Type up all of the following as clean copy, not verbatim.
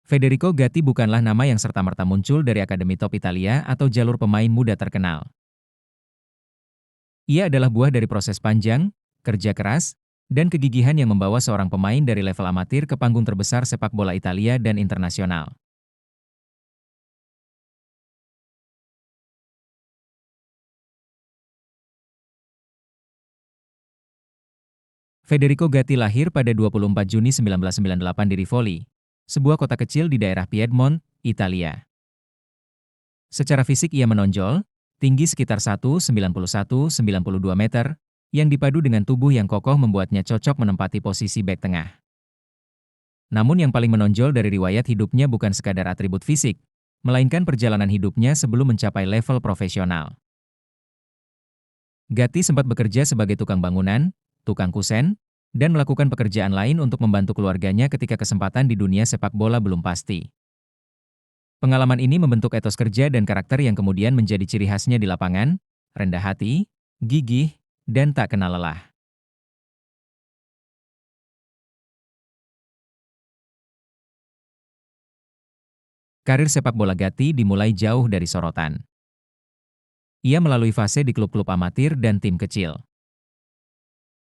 Federico Gatti bukanlah nama yang serta-merta muncul dari Akademi Top Italia atau jalur pemain muda terkenal. Ia adalah buah dari proses panjang, kerja keras, dan kegigihan yang membawa seorang pemain dari level amatir ke panggung terbesar sepak bola Italia dan internasional. Federico Gatti lahir pada 24 Juni 1998 di Rivoli, sebuah kota kecil di daerah Piedmont, Italia. Secara fisik ia menonjol, tinggi sekitar 1,91–92 meter, yang dipadu dengan tubuh yang kokoh membuatnya cocok menempati posisi bek tengah. Namun yang paling menonjol dari riwayat hidupnya bukan sekadar atribut fisik, melainkan perjalanan hidupnya sebelum mencapai level profesional. Gatti sempat bekerja sebagai tukang bangunan, tukang kusen, dan melakukan pekerjaan lain untuk membantu keluarganya ketika kesempatan di dunia sepak bola belum pasti. Pengalaman ini membentuk etos kerja dan karakter yang kemudian menjadi ciri khasnya di lapangan, rendah hati, gigih, dan tak kenal lelah. Karir sepak bola Gatti dimulai jauh dari sorotan. Ia melalui fase di klub-klub amatir dan tim kecil.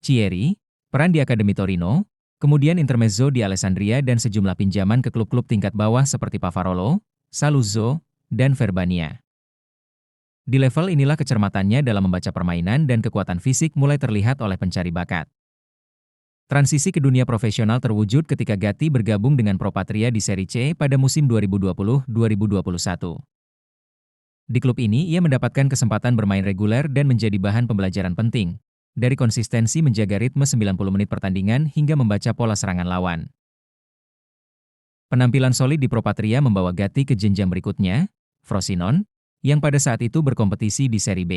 Chieri, peran di Akademi Torino, kemudian intermezzo di Alessandria dan sejumlah pinjaman ke klub-klub tingkat bawah seperti Pavarolo, Saluzzo, dan Verbania. Di level inilah kecermatannya dalam membaca permainan dan kekuatan fisik mulai terlihat oleh pencari bakat. Transisi ke dunia profesional terwujud ketika Gatti bergabung dengan Pro Patria di Serie C pada musim 2020-2021. Di klub ini ia mendapatkan kesempatan bermain reguler dan menjadi bahan pembelajaran penting, dari konsistensi menjaga ritme 90 menit pertandingan hingga membaca pola serangan lawan. Penampilan solid di Pro Patria membawa Gatti ke jenjang berikutnya, Frosinone, yang pada saat itu berkompetisi di Serie B.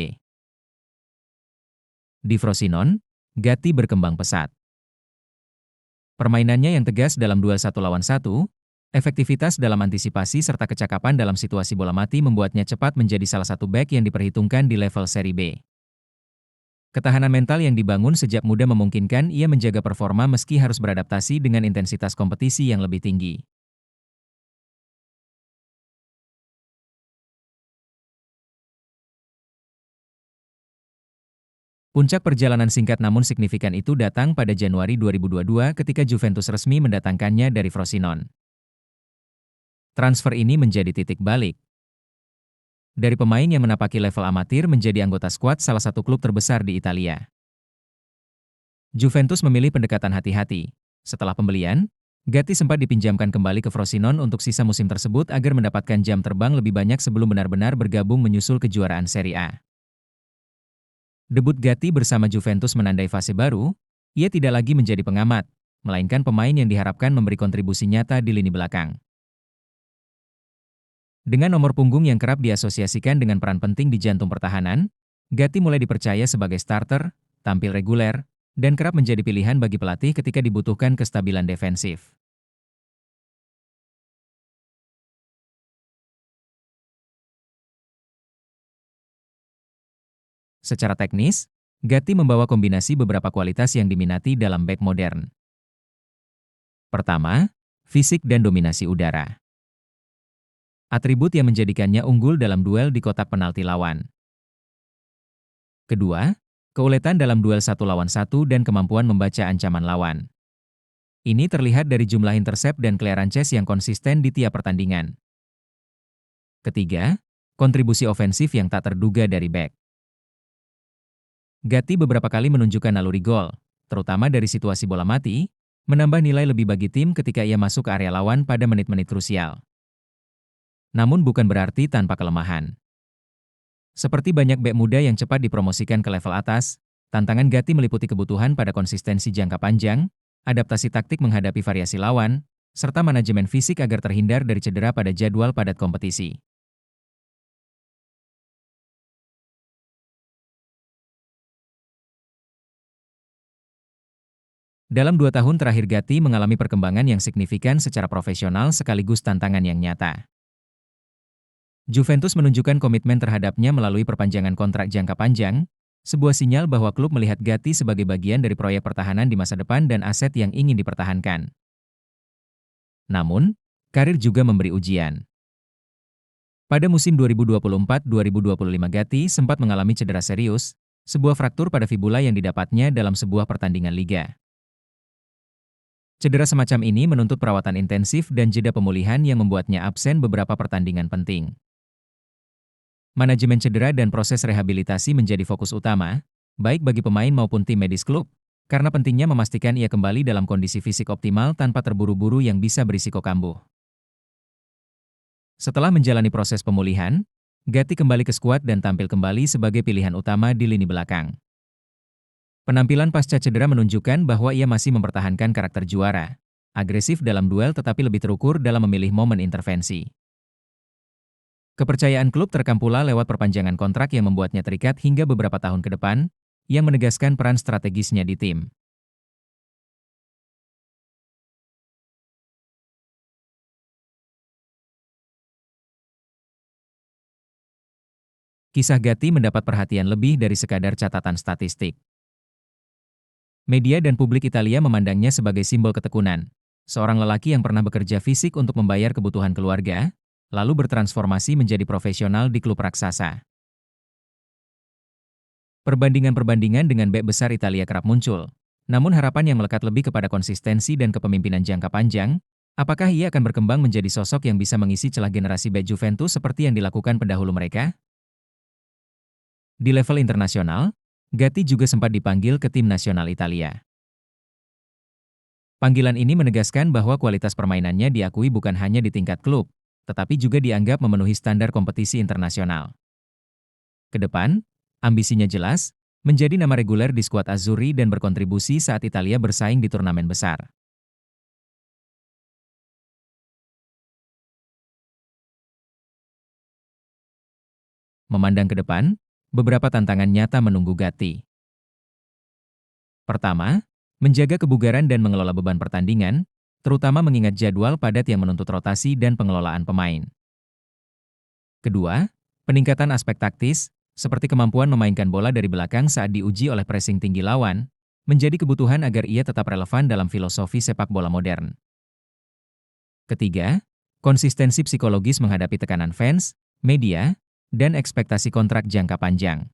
Di Frosinone, Gatti berkembang pesat. Permainannya yang tegas dalam duel 1-1, efektivitas dalam antisipasi serta kecakapan dalam situasi bola mati membuatnya cepat menjadi salah satu bek yang diperhitungkan di level Serie B. Ketahanan mental yang dibangun sejak muda memungkinkan ia menjaga performa meski harus beradaptasi dengan intensitas kompetisi yang lebih tinggi. Puncak perjalanan singkat namun signifikan itu datang pada Januari 2022 ketika Juventus resmi mendatangkannya dari Frosinone. Transfer ini menjadi titik balik. Dari pemain yang menapaki level amatir menjadi anggota skuad salah satu klub terbesar di Italia. Juventus memilih pendekatan hati-hati. Setelah pembelian, Gatti sempat dipinjamkan kembali ke Frosinone untuk sisa musim tersebut agar mendapatkan jam terbang lebih banyak sebelum benar-benar bergabung menyusul kejuaraan Serie A. Debut Gatti bersama Juventus menandai fase baru, ia tidak lagi menjadi pengamat, melainkan pemain yang diharapkan memberi kontribusi nyata di lini belakang. Dengan nomor punggung yang kerap diasosiasikan dengan peran penting di jantung pertahanan, Gatti mulai dipercaya sebagai starter, tampil reguler, dan kerap menjadi pilihan bagi pelatih ketika dibutuhkan kestabilan defensif. Secara teknis, Gatti membawa kombinasi beberapa kualitas yang diminati dalam bek modern. Pertama, fisik dan dominasi udara. Atribut yang menjadikannya unggul dalam duel di kotak penalti lawan. Kedua, keuletan dalam duel 1-1 dan kemampuan membaca ancaman lawan. Ini terlihat dari jumlah intercept dan clearances yang konsisten di tiap pertandingan. Ketiga, kontribusi ofensif yang tak terduga dari bek. Gatti beberapa kali menunjukkan naluri gol, terutama dari situasi bola mati, menambah nilai lebih bagi tim ketika ia masuk ke area lawan pada menit-menit krusial. Namun bukan berarti tanpa kelemahan. Seperti banyak bek muda yang cepat dipromosikan ke level atas, tantangan Gatti meliputi kebutuhan pada konsistensi jangka panjang, adaptasi taktik menghadapi variasi lawan, serta manajemen fisik agar terhindar dari cedera pada jadwal padat kompetisi. Dalam 2 tahun terakhir Gatti mengalami perkembangan yang signifikan secara profesional sekaligus tantangan yang nyata. Juventus menunjukkan komitmen terhadapnya melalui perpanjangan kontrak jangka panjang, sebuah sinyal bahwa klub melihat Gatti sebagai bagian dari proyek pertahanan di masa depan dan aset yang ingin dipertahankan. Namun, Karir juga memberi ujian. Pada musim 2024-2025 Gatti sempat mengalami cedera serius, sebuah fraktur pada fibula yang didapatnya dalam sebuah pertandingan liga. Cedera semacam ini menuntut perawatan intensif dan jeda pemulihan yang membuatnya absen beberapa pertandingan penting. Manajemen cedera dan proses rehabilitasi menjadi fokus utama, baik bagi pemain maupun tim medis klub, karena pentingnya memastikan ia kembali dalam kondisi fisik optimal tanpa terburu-buru yang bisa berisiko kambuh. Setelah menjalani proses pemulihan, Gatti kembali ke skuad dan tampil kembali sebagai pilihan utama di lini belakang. Penampilan pasca cedera menunjukkan bahwa ia masih mempertahankan karakter juara, agresif dalam duel tetapi lebih terukur dalam memilih momen intervensi. Kepercayaan klub terekam pula lewat perpanjangan kontrak yang membuatnya terikat hingga beberapa tahun ke depan, yang menegaskan peran strategisnya di tim. Kisah Gatti mendapat perhatian lebih dari sekadar catatan statistik. Media dan publik Italia memandangnya sebagai simbol ketekunan, seorang lelaki yang pernah bekerja fisik untuk membayar kebutuhan keluarga, lalu bertransformasi menjadi profesional di klub raksasa. Perbandingan-perbandingan dengan bek besar Italia kerap muncul, namun harapan yang melekat lebih kepada konsistensi dan kepemimpinan jangka panjang, apakah ia akan berkembang menjadi sosok yang bisa mengisi celah generasi bek Juventus seperti yang dilakukan pendahulu mereka? Di level internasional, Gatti juga sempat dipanggil ke tim nasional Italia. Panggilan ini menegaskan bahwa kualitas permainannya diakui bukan hanya di tingkat klub, tetapi juga dianggap memenuhi standar kompetisi internasional. Kedepan, ambisinya jelas, menjadi nama reguler di skuad Azzurri dan berkontribusi saat Italia bersaing di turnamen besar. Memandang ke depan, beberapa tantangan nyata menunggu Gatti. Pertama, menjaga kebugaran dan mengelola beban pertandingan, terutama mengingat jadwal padat yang menuntut rotasi dan pengelolaan pemain. Kedua, peningkatan aspek taktis, seperti kemampuan memainkan bola dari belakang saat diuji oleh pressing tinggi lawan, menjadi kebutuhan agar ia tetap relevan dalam filosofi sepak bola modern. Ketiga, konsistensi psikologis menghadapi tekanan fans, media, dan ekspektasi kontrak jangka panjang.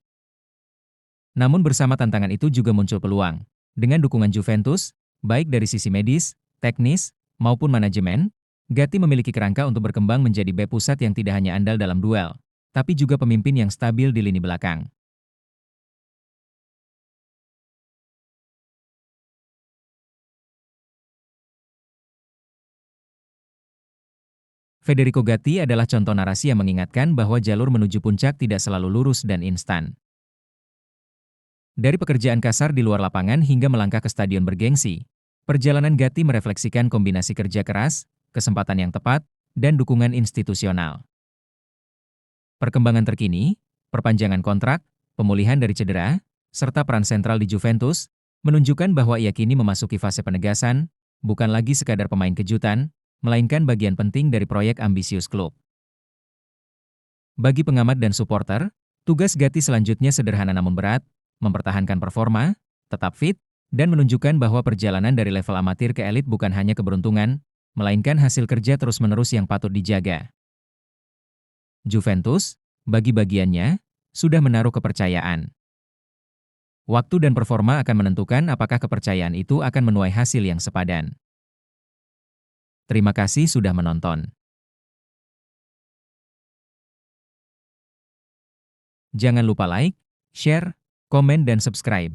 Namun bersama tantangan itu juga muncul peluang. Dengan dukungan Juventus, baik dari sisi medis, teknis, maupun manajemen, Gatti memiliki kerangka untuk berkembang menjadi bek pusat yang tidak hanya andal dalam duel, tapi juga pemimpin yang stabil di lini belakang. Federico Gatti adalah contoh narasi yang mengingatkan bahwa jalur menuju puncak tidak selalu lurus dan instan. Dari pekerjaan kasar di luar lapangan hingga melangkah ke stadion bergengsi, perjalanan Gatti merefleksikan kombinasi kerja keras, kesempatan yang tepat, dan dukungan institusional. Perkembangan terkini, perpanjangan kontrak, pemulihan dari cedera, serta peran sentral di Juventus, menunjukkan bahwa ia kini memasuki fase penegasan, bukan lagi sekadar pemain kejutan, melainkan bagian penting dari proyek ambisius klub. Bagi pengamat dan supporter, tugas Gatti selanjutnya sederhana namun berat, mempertahankan performa, tetap fit, dan menunjukkan bahwa perjalanan dari level amatir ke elit bukan hanya keberuntungan, melainkan hasil kerja terus-menerus yang patut dijaga. Juventus, bagi bagiannya, sudah menaruh kepercayaan. Waktu dan performa akan menentukan apakah kepercayaan itu akan menuai hasil yang sepadan. Terima kasih sudah menonton. Jangan lupa like, share, komen dan subscribe.